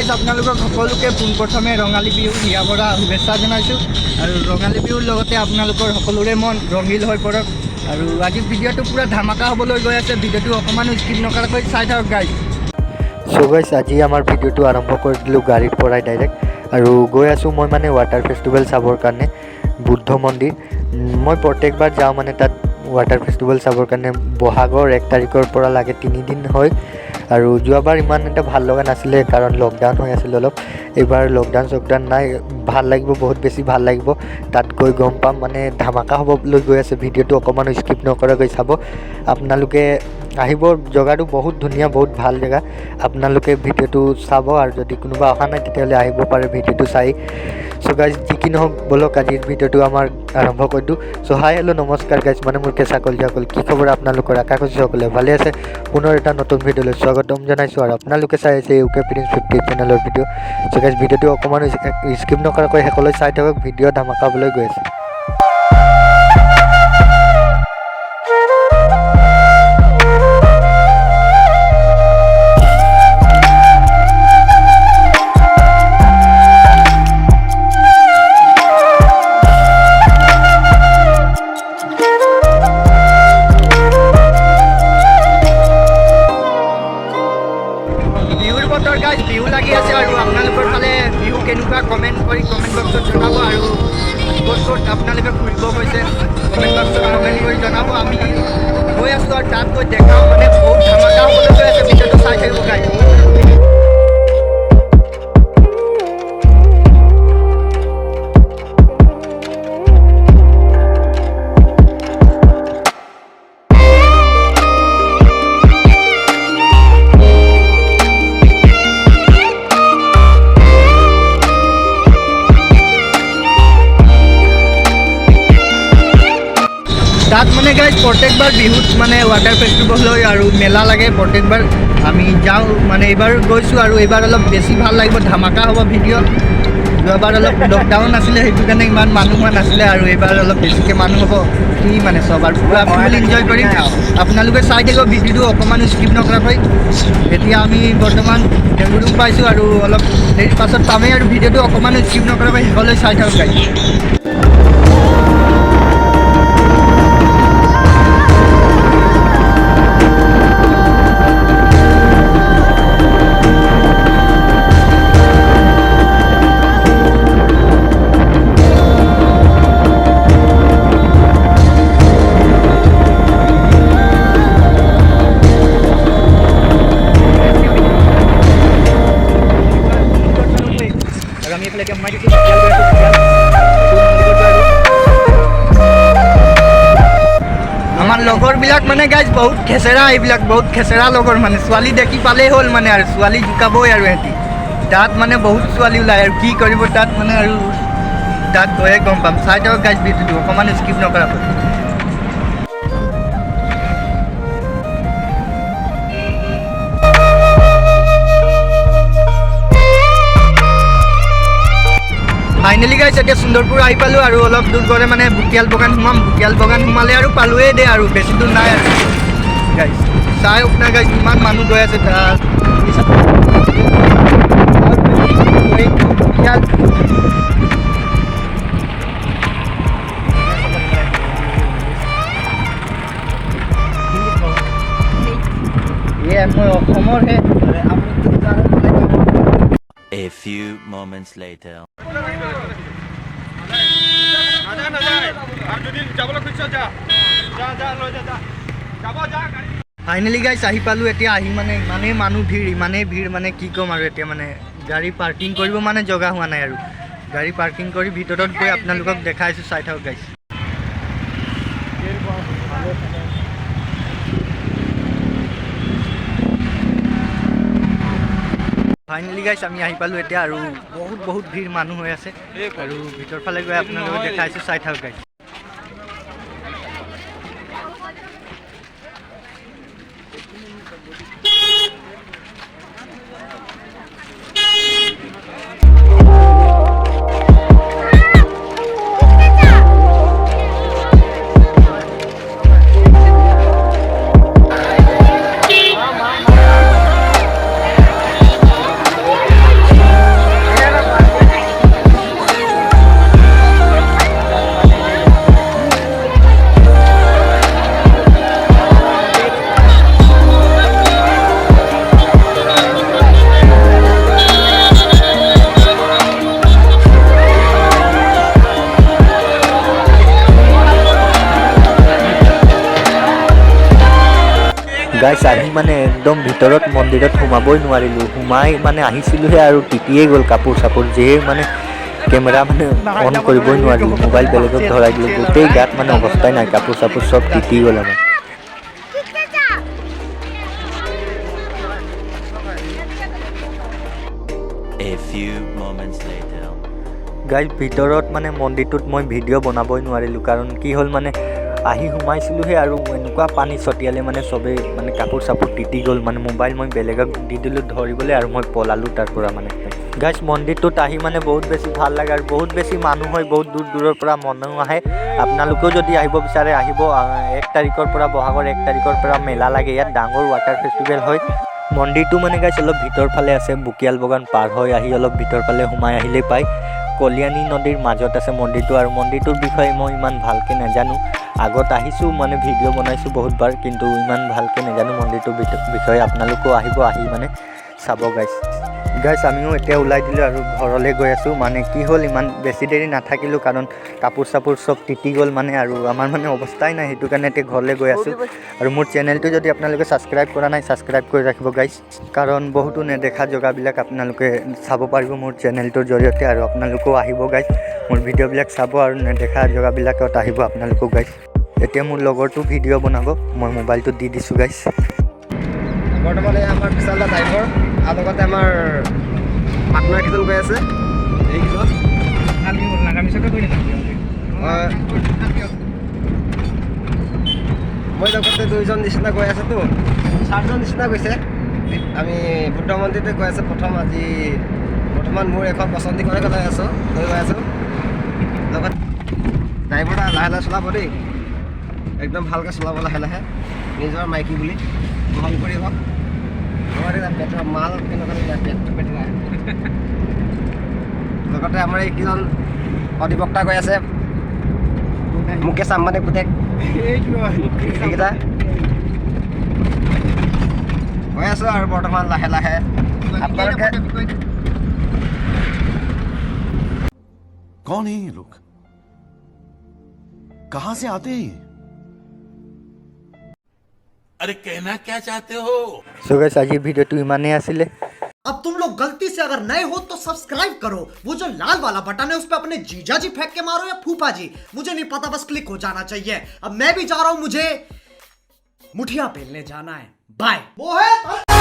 Guys আপোনালোকক সকলোকে পোনপ্ৰথমে ৰঙালী বিহু হিয়া ভৰা শুভেচ্ছা জনাইছোঁ আৰু ৰঙালী বিহুৰ লগতে আপোনালোকৰ সকলোৰে মন ৰঙিল হৈ পৰক আৰু আজি ভিডিঅ'টো পুৰা ধামাকা হ'বলৈ গৈ আছে। ভিডিঅ'টো অকণমানো স্কিপ নকৰাকৈ চাই থাকক গাইজ। সো গাইজ আজি আমাৰ ভিডিঅ'টো আৰম্ভ কৰি দিলোঁ গাড়ীৰ পৰাই ডাইৰেক্ট আৰু গৈ আছোঁ মই মানে ৱাটাৰ ফেষ্টিভেল চাবৰ কাৰণে বুদ্ধ মন্দিৰ। মই প্ৰত্যেকবাৰ যাওঁ মানে তাত ৱাটাৰ ফেষ্টিভেল চাবৰ কাৰণে। বহাগৰ 1 তাৰিখৰ পৰা লাগে 3 দিন হয় আৰু যোৱাবাৰ ইমান এটা ভাল লগা নাছিলে কাৰণ লকডাউন হৈ আছিল অলপ। এইবাৰ লকডাউন নাই, ভাল লাগিব, বহুত বেছি ভাল লাগিব। তাত গৈ গম পাম মানে ধামাকা হ'বলৈ গৈ আছে। ভিডিঅ'টো অকণমান স্কিপ নকৰাকৈ চাব আপোনালোকে। আহিব, জেগাটো বহুত ধুনীয়া, বহুত ভাল জেগা। আপোনালোকে ভিডিঅ'টো চাব আৰু যদি কোনোবা অহা নাই তেতিয়াহ'লে আহিব পাৰে ভিডিঅ'টো চাই। চ' গাইজ যি কি নহওক ব'লক আজিৰ ভিডিঅ'টো আমাৰ আৰম্ভ কৰি দিওঁ। চ' হাই হেল্ল' নমস্কাৰ গাইজ, মানে মোৰ কেঁচা কলিজাসকল, কি খবৰ আপোনালোকৰ? আশা কৰিছোঁ সকলে ভালে আছে। পুনৰ এটা নতুন ভিডিঅ'লৈ স্বাগতম জনাইছোঁ আৰু আপোনালোকে চাই আছে UK Prince 50 চেনেলৰ ভিডিঅ'। চ' গাইজ ভিডিঅ'টো অকণমান স্কিপ নকৰাকৈ শেষলৈ চাই থাকক, ভিডিঅ' ধামাকা হ'বলৈ গৈ আছে। বিহু লাগি আছে আৰু আপোনালোকৰ ফালে বিহু কেনেকুৱা কমেণ্ট বক্সত জনাব আৰু ক'ত ক'ত আপোনালোকে ফুৰিব গৈছে কমেণ্ট বক্সত কমেণ্ট কৰি জনাব। আমি গৈ আছোঁ আৰু তাত গৈ দেখাওঁ, মানে বহুত ধামাকা হ'বলৈ গৈ আছে। ভিডিঅ'টো চাই থাকিব গাইজ। তাত মানে গাইজ প্ৰত্যেকবাৰ বিহুত মানে ৱাটাৰ ফেষ্টিভেল হয় আৰু মেলা লাগে। প্ৰত্যেকবাৰ আমি যাওঁ, মানে এইবাৰ গৈছোঁ আৰু এইবাৰ অলপ বেছি ভাল লাগিব, ধামাকা হ'ব ভিডিঅ'। যোৱাবাৰ অলপ লকডাউন আছিলে, সেইটো কাৰণে ইমান মানুহ হোৱা নাছিলে আৰু এইবাৰ অলপ বেছিকৈ মানুহ হ'ব। কি মানে চব আৰু পুৰা ফুল এনজয় কৰিম। আপোনালোকে চাই থাকিব ভিডিঅ'টো অকণমান স্কিপ নকৰাকৈ। এতিয়া আমি বৰ্তমান ডেংগুৰুম পাইছোঁ আৰু অলপ দেৰি পাছত পামেই আৰু ভিডিঅ'টো অকণমান স্কিপ নকৰাকৈ শেষলৈ চাই থাকক গাইজ। আমাৰ লগৰবিলাক মানে গাইজ বহুত খেচেৰা, এইবিলাক বহুত খেচেৰা লগৰ। মানে ছোৱালী দেখি পালেই হ'ল মানে আৰু ছোৱালী জোকাবই আৰু সিহঁতি। তাত মানে বহুত ছোৱালী ওলায় আৰু কি কৰিব তাত মানে আৰু তাত গৈয়ে গম পাম। চাই থাকক গাইজ ভিডিঅ'টো অকণমান স্কিপ নকৰাকৈ। ফাইনেলি গাইজ এতিয়া সুন্দৰপুৰ আহি পালোঁ আৰু অলপ দূৰ গ'লে মানে বুকিয়াল বাগান সোমাম। বুকিয়াল বাগান সোমালে আৰু পালোৱেই দে আৰু বেছি দূৰ নাই আৰু গাইজ। চাই আপোনাৰ গাইজ কিমান মানুহ গৈ আছে তাত। মই অসমৰহে। A few moments later. Finally guys আহি পালোঁ। এতিয়া আহি মানে ইমানেই মানুহ ভিৰ, ইমানেই ভিৰ মানে কি ক'ম আৰু। এতিয়া মানে গাড়ী পাৰ্কিং কৰিব মানে জগা হোৱা নাই আৰু গাড়ী পাৰ্কিং কৰি ভিতৰত গৈ আপোনালোকক দেখাইছোঁ, চাই থাকক গাইজ। ফাইনেলি গাইজ আমি আহি পালোঁ এতিয়া আৰু বহুত ভিৰ মানুহ হৈ আছে আৰু ভিতৰ ফালে গৈ আপোনালোকক দেখাইছোঁ, চাই থাকক গাইজ। গাইছ আহি মানে একদম ভিতৰত মন্দিৰত সোমাবই নোৱাৰিলোঁ, সোমাই মানে আহিছিলোঁহে আৰু তিতিয়ে গ'ল কাপোৰ চাপোৰ, যিয়ে মানে কেমেৰা মানে অন কৰিবই নোৱাৰিলোঁ, মোবাইল বেলেগক ধৰাই দিলোঁ, গোটেই গাত মানে অৱস্থাই নাই, কাপোৰ চাপোৰ চব তিতি গ'ল আমাৰ। A few moments later. Guys ভিতৰত মানে মন্দিৰটোত মই ভিডিঅ' বনাবই নোৱাৰিলোঁ, কাৰণ কি হ'ল মানে আহি সোমাইছিলোঁহে আৰু এনেকুৱা পানী ছটিয়ালে মানে চবেই মানে কাপোৰ চাপোৰ তিতি গ'ল, মানে মোবাইল মই বেলেগক দি দিলোঁ ধৰিবলৈ আৰু মই পলালোঁ তাৰ পৰা মানে। গাইজ মন্দিৰটোত আহি মানে বহুত বেছি ভাল লাগে আৰু বহুত বেছি মানুহ হয়, বহুত দূৰ দূৰৰ পৰা মানুহ আহে। আপোনালোকেও যদি আহিব বিচাৰে আহিব, 1 তাৰিখৰ পৰা বহাগৰ 1 তাৰিখৰ পৰা মেলা লাগে, ইয়াত ডাঙৰ ৱাটাৰ ফেষ্টিভেল হয়। মন্দিৰটো মানে গাইজ অলপ ভিতৰ ফালে আছে, বুকিয়াল বাগান পাৰ হৈ আহি অলপ ভিতৰ ফালে সোমাই আহিলেই পায়। কলিয়ানী নদীৰ মাজত আছে মন্দিৰটো, আৰু মন্দিৰটোৰ বিষয়ে মই ইমান ভালকৈ নাজানো, আগত আহিছোঁ মানে ভিডিঅ' বনাইছোঁ বহুতবাৰ, কিন্তু ইমান ভালকৈ নাজানো মন্দিৰটোৰ বিষয়ে। আপোনালোকেও আহিব, আহি মানে চাব গাইজ। গাইজ আমিও এতিয়া ওলাই দিলোঁ আৰু ঘৰলৈ গৈ আছোঁ, মানে কি হ'ল ইমান বেছি দেৰি নাথাকিলোঁ, কাৰণ কাপোৰ চাপোৰ চব তিতি গ'ল মানে, আৰু আমাৰ মানে অৱস্থাই নাই, সেইটো কাৰণে এতিয়া ঘৰলৈ গৈ আছোঁ। আৰু মোৰ চেনেলটো যদি আপোনালোকে ছাবস্ক্ৰাইব কৰা নাই ছাবস্ক্ৰাইব কৰি ৰাখিব গাইজ, কাৰণ বহুতো নেদেখা জেগাবিলাক আপোনালোকে চাব পাৰিব মোৰ চেনেলটোৰ জৰিয়তে, আৰু আপোনালোকেও আহিব গাইজ, মোৰ ভিডিঅ'বিলাক চাব আৰু নেদেখা জেগাবিলাকত আহিব আপোনালোকেও গাইজ। এতিয়া মোৰ লগৰটো ভিডিঅ' বনাব, মই মোবাইলটো দি দিছোঁ গাইজ। বৰ্তমানে আমাৰ বিশাল দা ড্ৰাইভাৰ আৰু লগতে আমাৰ পাৰ্টনাৰ কেইজন গৈ আছে, এইকেইজন মই লগতে 2জন নিচিনা গৈ আছেতো, 4জন নিচিনা গৈছে। আমি বুদ্ধ মন্দিৰতে গৈ আছোঁ আজি বৰ্তমান মোৰ এখন পচন্দিকৰে গৈ আছোঁ লগত ড্ৰাইভাৰটা লাহে লাহে চলাব দেই, একদম ভালকৈ চলাব লাহে লাহে, নিজৰ মাইকী বুলি গ্ৰহণ কৰিব। পেটৰ মাল কেনেকুৱা পেটটো লগতে আমাৰ এইকেইজন অধিবক্তা গৈ আছে, মুকেশ আম্বানী পুতেক, এইকেইটা গৈ আছোঁ আৰু বৰ্তমান লাহে লাহে। আপোনালোকে कौन है ये लोग, कहां से आते हैं ये? अरे कहना क्या चाहते हो? সো গাইজ আজি ভিডিঅ'টো ইমানেই আছিলে। अब तुम लोग गलती से अगर नए हो तो सब्सक्राइब करो, वो जो लाल वाला बटन है उस पर अपने जीजा जी फेंक के मारो या फूफा जी, मुझे नहीं पता, बस क्लिक हो जाना चाहिए। अब मैं भी जा रहा हूं, मुझे मुठिया बेलने जाना है। बाय।